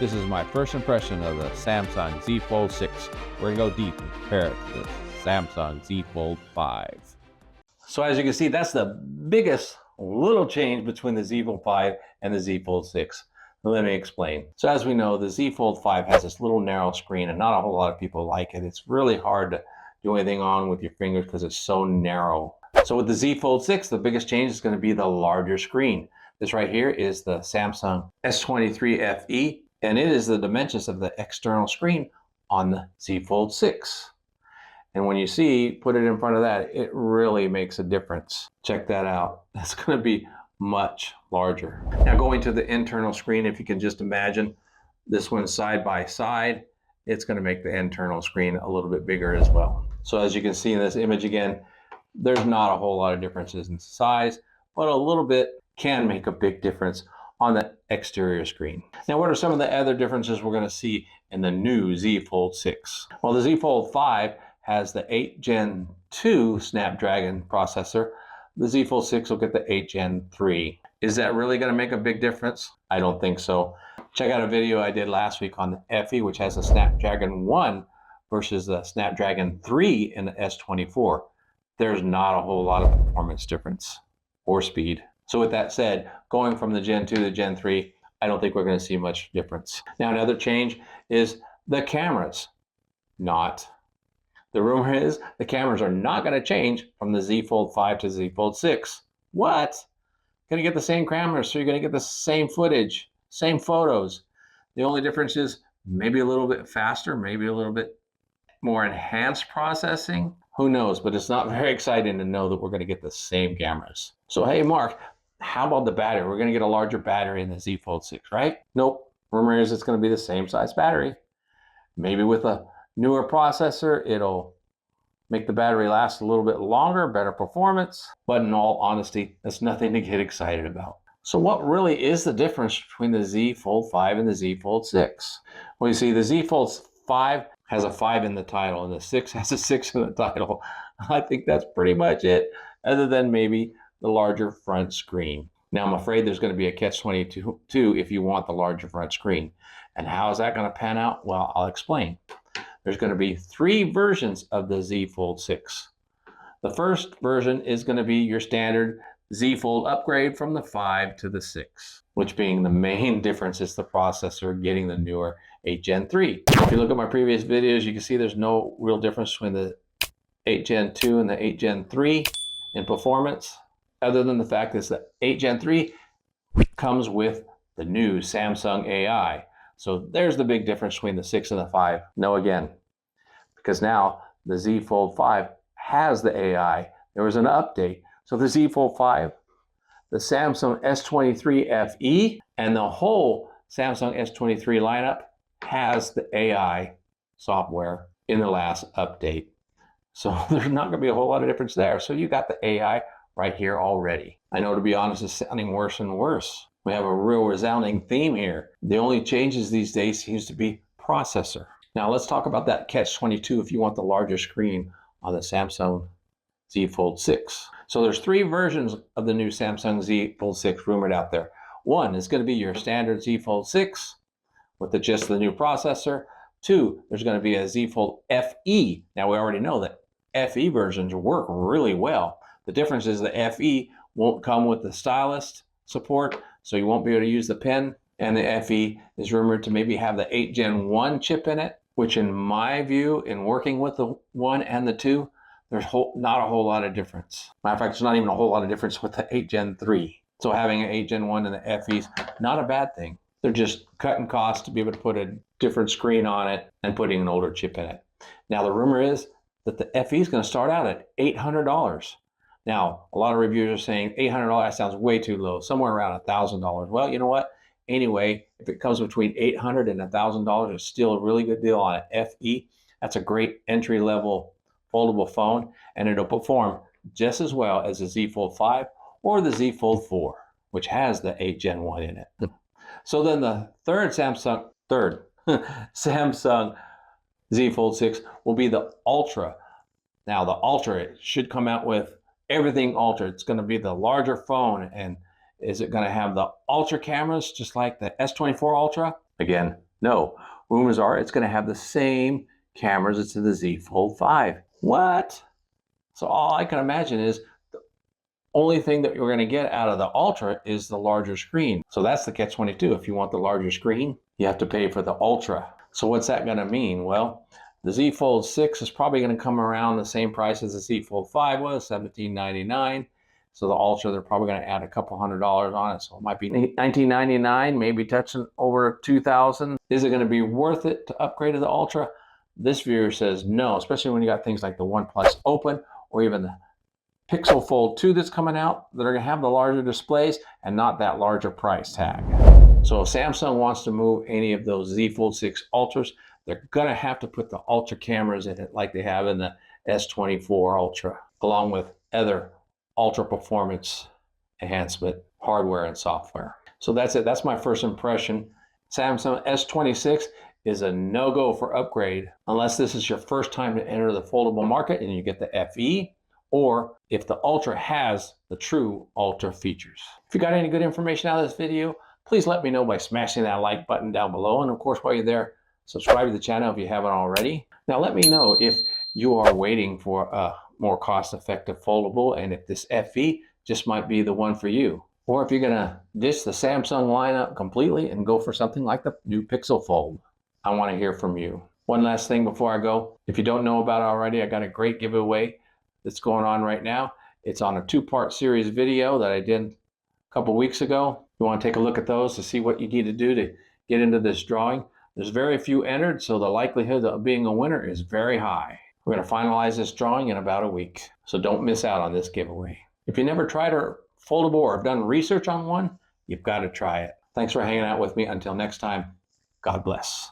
This is my first impression of the Samsung Z Fold 6. We're going to go deep and compare it to the Samsung Z Fold 5. So as you can see, that's the biggest little change between the Z Fold 5 and the Z Fold 6. Let me explain. So as we know, the Z Fold 5 has this little narrow screen and not a whole lot of people like it. It's really hard to do anything on with your fingers because it's so narrow. So with the Z Fold 6, the biggest change is going to be the larger screen. This right here is the Samsung S23 FE, and it is the dimensions of the external screen on the Z Fold 6. And when you see, put it in front of that, it really makes a difference. Check that out. That's going to be much larger. Now going to the internal screen, if you can just imagine this one side by side, it's going to make the internal screen a little bit bigger as well. So as you can see in this image again, there's not a whole lot of differences in size, but a little bit can make a big difference on the exterior screen. Now, what are some of the other differences we're going to see in the new Z Fold 6? Well, the Z Fold 5 has the 8 Gen 2 Snapdragon processor. The Z Fold 6 will get the 8 Gen 3. Is that really going to make a big difference? I don't think so. Check out a video I did last week on the FE, which has a Snapdragon 1 versus the Snapdragon 3 in the S24. There's not a whole lot of performance difference or speed. So with that said, going from the Gen 2 to Gen 3, I don't think we're going to see much difference. Now, another change is the cameras. The rumor is the cameras are not going to change from the Z Fold 5 to Z Fold 6. What? Going to get the same cameras, so you're going to get the same footage, same photos. The only difference is maybe a little bit faster, maybe a little bit more enhanced processing. Who knows? But it's not very exciting to know that we're going to get the same cameras. So, hey, Mark, how about the battery? We're going to get a larger battery in the Z Fold 6, right? Nope. Rumor is it's going to be the same size battery. Maybe with a newer processor, it'll make the battery last a little bit longer, better performance. But in all honesty, that's nothing to get excited about. So what really is the difference between the Z Fold 5 and the Z Fold 6? Well, you see, the Z Fold 5 has a 5 in the title, and the 6 has a 6 in the title. I think that's pretty much it, other than maybe the larger front screen. Now, I'm afraid there's going to be a catch-22 if you want the larger front screen. And how is that going to pan out? Well, I'll explain. There's going to be 3 versions of the Z Fold 6. The first version is going to be your standard Z Fold upgrade from the 5 to the 6, which being the main difference is the processor getting the newer 8 Gen 3. If you look at my previous videos, you can see there's no real difference between the 8 Gen 2 and the 8 Gen 3 in performance, other than the fact that the 8 Gen 3 comes with the new Samsung AI. So there's the big difference between the 6 and the 5. No, again, because now the Z Fold 5 has the AI. There was an update. So the Z Fold 5, the Samsung S23 FE, and the whole Samsung S23 lineup has the AI software in the last update. So there's not going to be a whole lot of difference there. So you got the AI right here already. I know, to be honest, it's sounding worse and worse. We have a real resounding theme here. The only changes these days seems to be processor. Now let's talk about that catch-22 if you want the larger screen on the Samsung Z Fold 6. So there's 3 versions of the new Samsung Z Fold 6 rumored out there. One is going to be your standard Z Fold 6 with just the new processor. 2, there's going to be a Z Fold FE. Now we already know that FE versions work really well. The difference is the FE won't come with the Stylus support, so you won't be able to use the pen. And the FE is rumored to maybe have the 8 Gen 1 chip in it, which in my view, in working with the 1 and the 2, there's not a whole lot of difference. Matter of fact, there's not even a whole lot of difference with the 8 Gen 3. So having an 8 Gen 1 and the FE is not a bad thing. They're just cutting costs to be able to put a different screen on it and putting an older chip in it. Now, the rumor is that the FE is going to start out at $800. Now, a lot of reviewers are saying $800, that sounds way too low, somewhere around $1,000. Well, you know what? Anyway, if it comes between $800 and $1,000, it's still a really good deal on an FE. That's a great entry-level foldable phone, and it'll perform just as well as the Z Fold 5 or the Z Fold 4, which has the 8 Gen 1 in it. So then the third Samsung Z Fold 6 will be the Ultra. Now, the Ultra, it should come out with everything Ultra. It's going to be the larger phone. And is it going to have the Ultra cameras just like the S24 Ultra? Again, No, rumors are it's going to have the same cameras as the Z Fold 5. What? So all I can imagine is the only thing that you're going to get out of the Ultra is the larger screen. So that's the catch-22. If you want the larger screen, you have to pay for the Ultra. So what's that going to mean? Well, the Z Fold 6 is probably going to come around the same price as the Z Fold 5 was, $17.99. So the Ultra, they're probably going to add a couple $100 on it. So it might be $19.99, maybe touching over $2,000. Is it going to be worth it to upgrade to the Ultra? This viewer says no, especially when you got things like the OnePlus Open or even the Pixel Fold 2 that's coming out that are going to have the larger displays and not that larger price tag. So if Samsung wants to move any of those Z Fold 6 Ultras, they're going to have to put the Ultra cameras in it like they have in the S24 Ultra, along with other Ultra performance enhancement hardware and software. So that's it. That's my first impression. Samsung S26 is a no-go for upgrade unless this is your first time to enter the foldable market and you get the FE, or if the Ultra has the true Ultra features. If you got any good information out of this video, please let me know by smashing that like button down below. And of course, while you're there, subscribe to the channel if you haven't already. Now let me know if you are waiting for a more cost-effective foldable and if this FE just might be the one for you. Or if you're gonna ditch the Samsung lineup completely and go for something like the new Pixel Fold. I wanna hear from you. One last thing before I go. If you don't know about it already, I got a great giveaway that's going on right now. It's on a two-part series video that I did a couple weeks ago. You wanna take a look at those to see what you need to do to get into this drawing. There's very few entered, so the likelihood of being a winner is very high. We're going to finalize this drawing in about a week, so don't miss out on this giveaway. If you never tried a foldable or have done research on one, you've got to try it. Thanks for hanging out with me. Until next time, God bless.